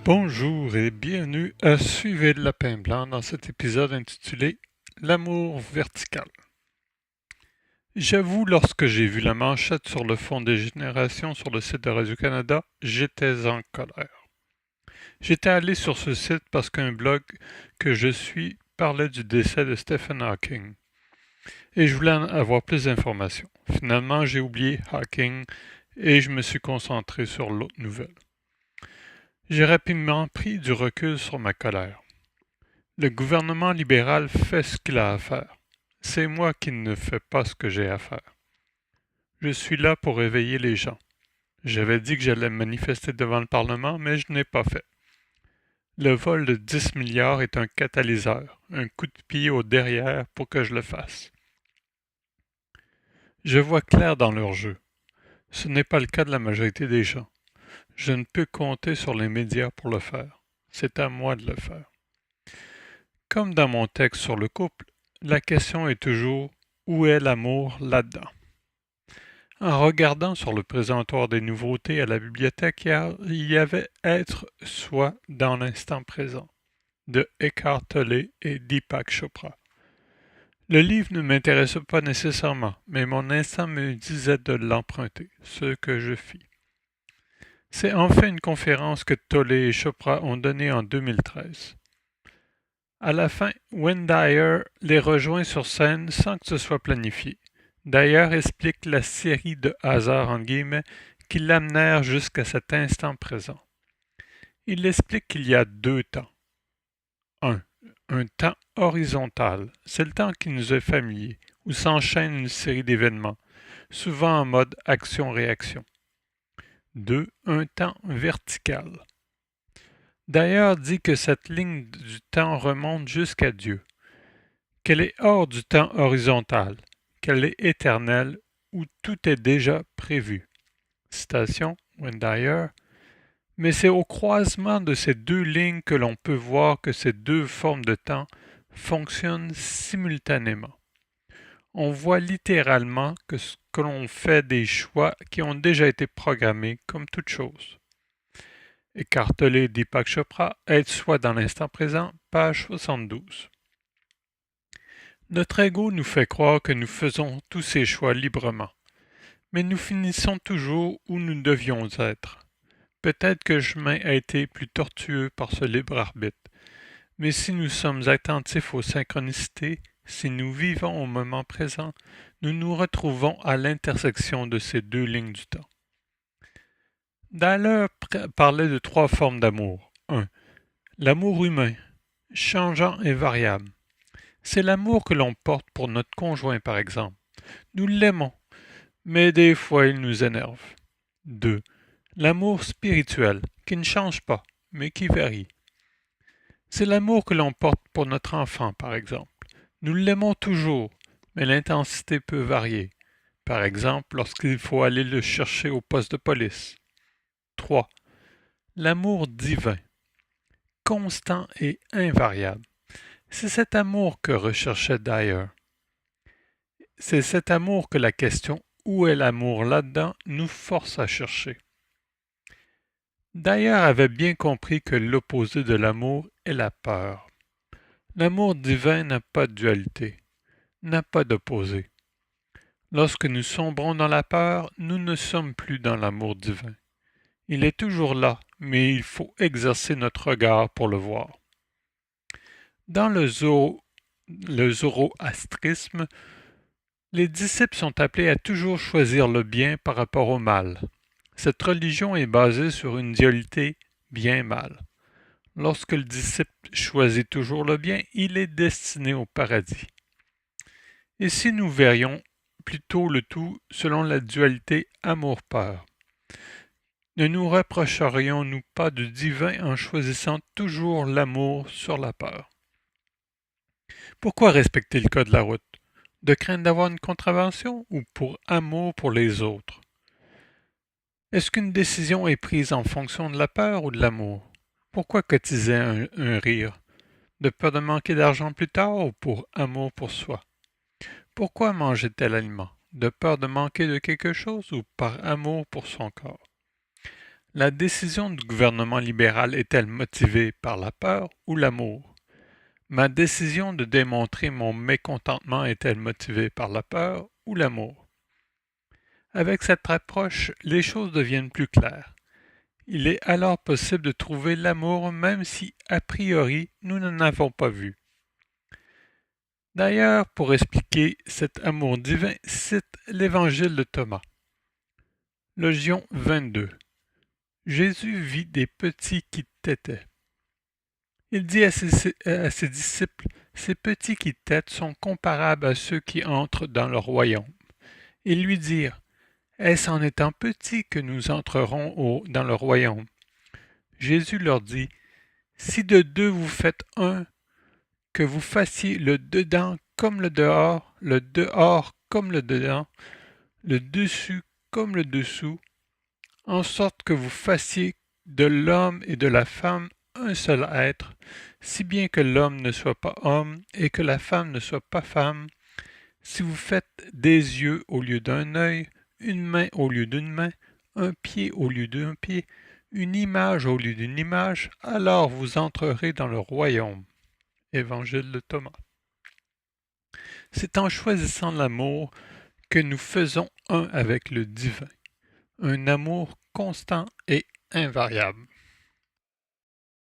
Bonjour et bienvenue à Suivez le lapin blanc dans cet épisode intitulé L'amour vertical. J'avoue, lorsque j'ai vu la manchette sur le fond des générations sur le site de Radio-Canada, j'étais en colère. J'étais allé sur ce site parce qu'un blog que je suis parlait du décès de Stephen Hawking et je voulais en avoir plus d'informations. Finalement, j'ai oublié Hawking et je me suis concentré sur l'autre nouvelle. J'ai rapidement pris du recul sur ma colère. Le gouvernement libéral fait ce qu'il a à faire. C'est moi qui ne fais pas ce que j'ai à faire. Je suis là pour réveiller les gens. J'avais dit que j'allais me manifester devant le Parlement, mais je n'ai pas fait. Le vol de 10 milliards est un catalyseur, un coup de pied au derrière pour que je le fasse. Je vois clair dans leur jeu. Ce n'est pas le cas de la majorité des gens. Je ne peux compter sur les médias pour le faire. C'est à moi de le faire. Comme dans mon texte sur le couple, la question est toujours où est l'amour là-dedans? En regardant sur le présentoir des nouveautés à la bibliothèque hier, il y avait Être soi dans l'instant présent de Eckhart Tolle et Deepak Chopra. Le livre ne m'intéressait pas nécessairement, mais mon instinct me disait de l'emprunter, ce que je fis. C'est enfin une conférence que Tolle et Chopra ont donnée en 2013. À la fin, Wayne Dyer les rejoint sur scène sans que ce soit planifié. Dyer explique la série de hasards en guillemets qui l'amenèrent jusqu'à cet instant présent. Il explique qu'il y a deux temps. Un temps horizontal, c'est le temps qui nous est familier, où s'enchaîne une série d'événements, souvent en mode action-réaction. 2. Un temps vertical. Dyer dit que cette ligne du temps remonte jusqu'à Dieu, qu'elle est hors du temps horizontal, qu'elle est éternelle, où tout est déjà prévu. Citation, Wayne Dyer. Mais c'est au croisement de ces deux lignes que l'on peut voir que ces deux formes de temps fonctionnent simultanément. On voit littéralement que l'on fait des choix qui ont déjà été programmés comme toute chose. Eckhart Tolle et Deepak Chopra, Être soi dans l'instant présent, page 72. Notre ego nous fait croire que nous faisons tous ces choix librement, mais nous finissons toujours où nous devions être. Peut-être que le chemin a été plus tortueux par ce libre arbitre, mais si nous sommes attentifs aux synchronicités, si nous vivons au moment présent, nous nous retrouvons à l'intersection de ces deux lignes du temps. Dahler parlait de trois formes d'amour. 1. L'amour humain, changeant et variable. C'est l'amour que l'on porte pour notre conjoint, par exemple. Nous l'aimons, mais des fois il nous énerve. 2. L'amour spirituel, qui ne change pas, mais qui varie. C'est l'amour que l'on porte pour notre enfant, par exemple. Nous l'aimons toujours, mais l'intensité peut varier. Par exemple, lorsqu'il faut aller le chercher au poste de police. 3. L'amour divin, constant et invariable. C'est cet amour que recherchait Dyer. C'est cet amour que la question où est l'amour là-dedans nous force à chercher. Dyer avait bien compris que l'opposé de l'amour est la peur. L'amour divin n'a pas de dualité, n'a pas d'opposé. Lorsque nous sombrons dans la peur, nous ne sommes plus dans l'amour divin. Il est toujours là, mais il faut exercer notre regard pour le voir. Dans le zoroastrisme, les disciples sont appelés à toujours choisir le bien par rapport au mal. Cette religion est basée sur une dualité bien-mal. Lorsque le disciple choisit toujours le bien, il est destiné au paradis. Et si nous verrions plutôt le tout selon la dualité amour-peur, ne nous reprocherions-nous pas du divin en choisissant toujours l'amour sur la peur? Pourquoi respecter le code de la route? De crainte d'avoir une contravention ou pour amour pour les autres? Est-ce qu'une décision est prise en fonction de la peur ou de l'amour? Pourquoi cotiser un rire? De peur de manquer d'argent plus tard ou pour amour pour soi? Pourquoi manger tel aliment? De peur de manquer de quelque chose ou par amour pour son corps? La décision du gouvernement libéral est-elle motivée par la peur ou l'amour? Ma décision de démontrer mon mécontentement est-elle motivée par la peur ou l'amour? Avec cette approche, les choses deviennent plus claires. Il est alors possible de trouver l'amour même si, a priori, nous n'en avons pas vu. D'ailleurs, pour expliquer cet amour divin, cite l'Évangile de Thomas. Logion 22. Jésus vit des petits qui tétaient. Il dit à ses disciples, ces petits qui têtent sont comparables à ceux qui entrent dans le royaume. Ils lui dirent, est-ce en étant petits que nous entrerons dans le royaume? Jésus leur dit, si de deux vous faites un, que vous fassiez le dedans comme le dehors comme le dedans, le dessus comme le dessous, en sorte que vous fassiez de l'homme et de la femme un seul être, si bien que l'homme ne soit pas homme et que la femme ne soit pas femme, si vous faites des yeux au lieu d'un œil, une main au lieu d'une main, un pied au lieu d'un pied, une image au lieu d'une image, alors vous entrerez dans le royaume. Évangile de Thomas. C'est en choisissant l'amour que nous faisons un avec le divin, un amour constant et invariable.